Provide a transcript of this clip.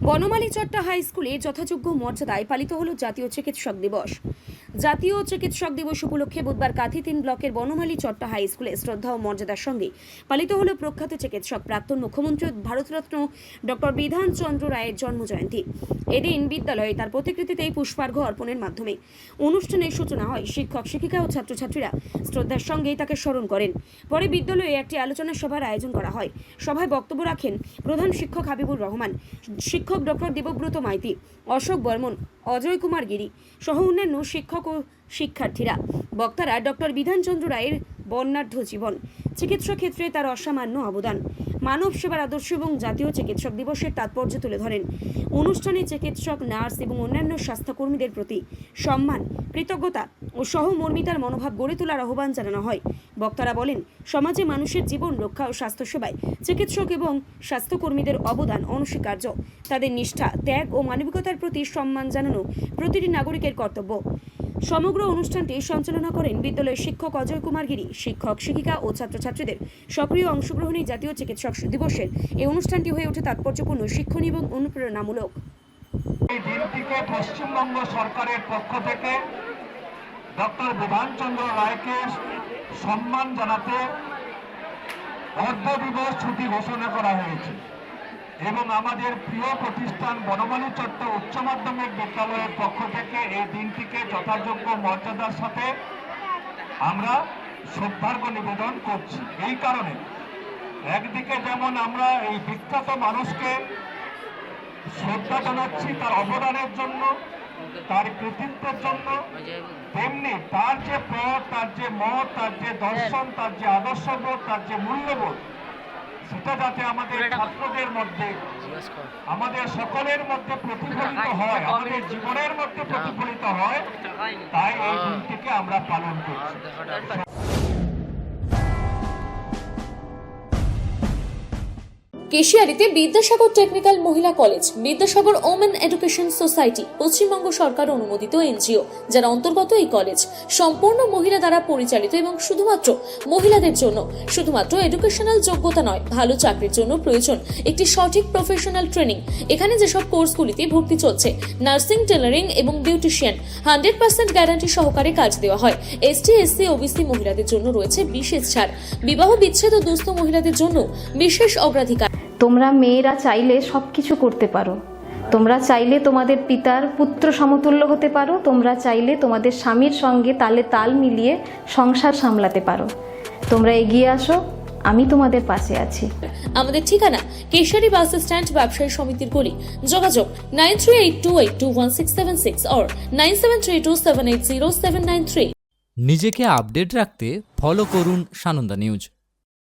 বনমালী চট্টা high স্কুলে যথাযোগ্য মর্যাদায় পালিত হল জাতীয় চিকিৎসক দিবস। জাতীয় চিকিৎসক দিবস উপলক্ষে বুধবার কাঁথি 3 ব্লকের বনমালী চট্টা হাই স্কুলে শ্রদ্ধা ও মর্যাদার সঙ্গে পালিত হল প্রখ্যাত চিকিৎসক প্রাক্তন মুখ্যমন্ত্রী ভারতরত্ন ডক্টর বিধান চন্দ্র রায়ের জন্মজয়ন্তী। এদিন বিদ্যালয়ে তার প্রতিকৃতিতে পুষ্পার্ঘ্য অর্পণের মাধ্যমে অনুষ্ঠানের সূচনা হয়। শিক্ষক শিক্ষিকা ও ছাত্রছাত্রীরা শ্রদ্ধার সঙ্গে তাকে স্মরণ করেন। পরে বিদ্যালয়ে একটি আলোচনা সভার আয়োজন করা হয়। সভায় বক্তব্য রাখেন প্রধান শিক্ষক হাবিবুর রহমান, শিক্ষক ডক্টর দেবব্রত মাইতি, অশোক বর্মন, অজয় কুমার গিরি সহ অন্যান্য শিক্ষক ও শিক্ষার্থীরা। বক্তারা ডক্টর বিধানচন্দ্র রায়ের বর্ণাঢ্য জীবন, চিকিৎসা ক্ষেত্রে তার অসামান্য অবদান, মানব সেবার আদর্শ এবং জাতীয় চিকিৎসক দিবসের তাৎপর্য তুলে ধরেন। অনুষ্ঠানে চিকিৎসক, নার্স এবং অন্যান্য স্বাস্থ্যকর্মীদের প্রতি সম্মান, কৃতজ্ঞতা ও সহমর্মিতার মনোভাব গড়ে তোলার আহ্বান জানানো হয়। বক্তারা বলেন, সমাজে মানুষের জীবন রক্ষা ও স্বাস্থ্যসেবায় চিকিৎসক এবং স্বাস্থ্যকর্মীদের অবদান অনস্বীকার্য। তাদের নিষ্ঠা, ত্যাগ ও মানবিকতার প্রতি সম্মান জানানো প্রতিটি নাগরিকের কর্তব্য। সমগ্র অনুষ্ঠানটি সঞ্চালনা করেন বিদ্যালয়ের শিক্ষক অজয় কুমার গিরি। শিক্ষক, শিক্ষিকা ও ছাত্রছাত্রীদের সক্রিয় অংশগ্রহণে জাতীয় চিকিৎসক দিবসের এই অনুষ্ঠানটি হয়ে ওঠে তাৎপর্যপূর্ণ, শিক্ষণীয় এবং অনুপ্রেরণামূলক। এই দিনটিকে পশ্চিমবঙ্গ সরকারের পক্ষ থেকে ডক্টর বিধানচন্দ্র রায়কে সম্মান জানাতে অর্ধ দিবস ছুটি ঘোষণা করা হয়েছে এবং আমাদের প্রিয় প্রতিষ্ঠান বনমালী চট্টা উচ্চ মাধ্যমিক বিদ্যালয়ের পক্ষ থেকে এই দিনটিকে যথাযোগ্য মর্যাদার সাথে আমরা শ্রদ্ধার্ঘ্য নিবেদন করছি। এই কারণে একদিকে যেমন আমরা এই বিখ্যাত মানুষকে শ্রদ্ধা জানাচ্ছি তার অবদানের জন্য, তার কৃতিত্বের জন্য, তেমনি তার যে পথ, তার যে মত, তার যে দর্শন, তার যে আদর্শবোধ, তার যে মূল্যবোধ, সেটা যাতে আমাদের ছাত্রদের মধ্যে, আমাদের সকলের মধ্যে প্রতিফলিত হয়, আমাদের জীবনের মধ্যে প্রতিফলিত হয়, তাই এই দিনটিকে আমরা পালন করছি। কেশিয়ারিতে বিদ্যাসাগর টেকনিক্যাল মহিলা college, Vidyasagar women education society Paschimbanga সরকার অনুমোদিত এনজিও, যার অন্তর্গত এই কলেজ সম্পূর্ণ মহিলা দ্বারা পরিচালিত এবং শুধুমাত্র মহিলাদের জন্য। শুধুমাত্র এডুকেশনাল যোগ্যতা নয়, ভালো চাকরির জন্য প্রয়োজন একটি সঠিক প্রফেশনাল ট্রেনিং। এখানে যেসব কোর্সগুলিতে ভর্তি চলছে, নার্সিং, টেলারিং এবং বিউটিশিয়ান, 100% গ্যারান্টি সহকারে কাজ দেওয়া হয়। এসটি, এসসি, ওবিসি মহিলাদের জন্য রয়েছে বিশেষ ছাড়। বিবাহ বিচ্ছেদ ও দুস্থ মহিলাদের জন্য বিশেষ অগ্রাধিকার। তোমরা মেয়েরা চাইলে সবকিছু করতে পারো। তোমরা চাইলে তোমাদের পিতার পুত্র সমতুল্য হতে পারো। তোমরা চাইলে তোমাদের স্বামীর সঙ্গে তালে তাল মিলিয়ে সংসার সামলাতে পারো। তোমরা এগিয়ে আসো, আমি তোমাদের পাশে আছি। আমাদের ঠিকানা কেশিয়ারি বাস স্ট্যান্ড, ব্যবসায়ী সমিতির গলি। যোগাযোগ 9382821676 or 9732780793। নিজেকে আপডেট রাখতে ফলো করুন সানন্দা নিউজ।